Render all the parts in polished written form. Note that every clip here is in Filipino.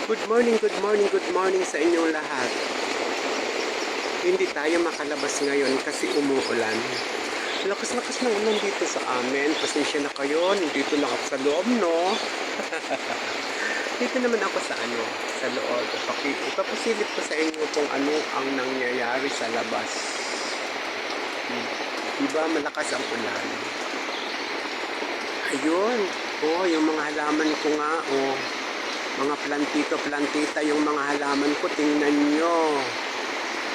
Good morning, good morning sa inyong lahat. Hindi tayo makalabas ngayon kasi umuulan. Lakas-lakas ng ulan dito sa amin. Pasensya na kayo, nandito lang ako sa loob, no? Dito naman ako sa loob. Ipapasilip ko sa inyo kung ano ang nangyayari sa labas. Diba malakas ang ulan? Ayun. Oh, yung mga halaman ko nga, oh. Mga plantito-plantita yung mga halaman ko, tingnan nyo.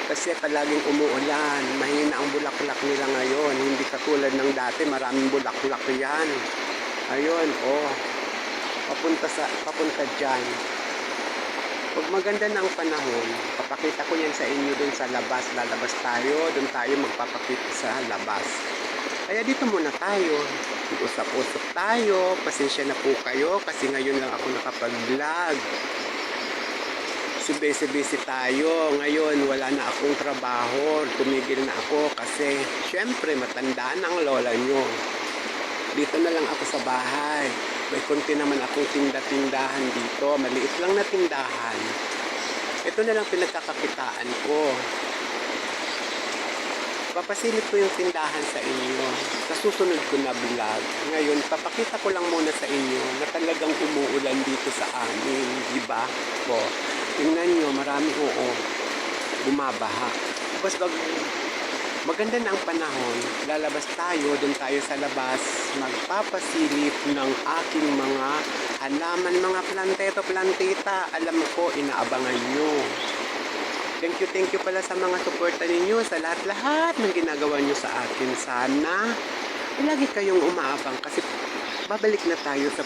Kasi palaging umuulan, mahina ang bulaklak nila ngayon. Hindi katulad ng dati, maraming bulaklak yan. Ayun, oh. Papunta dyan. Pag maganda na ang panahon, papakita ko yan sa inyo dun sa labas. Lalabas tayo, dun tayo magpapakita sa labas. Kaya dito muna tayo. Usap-usap tayo. Pasensya na po kayo kasi ngayon lang ako nakapag-vlog. Busy tayo. Ngayon wala na akong trabaho. Tumigil na ako kasi syempre matanda na ang lola nyo. Dito na lang ako sa bahay. May konti naman akong tinda-tindahan dito. Maliit lang na tindahan. Ito na lang pinagkakakitaan ko. Papasilip ko yung tindahan sa inyo sa susunod ko na vlog. Ngayon, papakita ko lang muna sa inyo na talagang umuulan dito sa amin. Diba? Po. Tingnan nyo, marami bumabaha. Tapos maganda na ang panahon, lalabas tayo, dun tayo sa labas, magpapasilip ng aking mga halaman, mga planteto-plantita. Alam ko, inaabangan nyo. Thank you pala sa mga suporta ninyo, sa lahat-lahat ng ginagawa nyo sa akin. Sana lagi kayong umaabang kasi babalik na tayo sa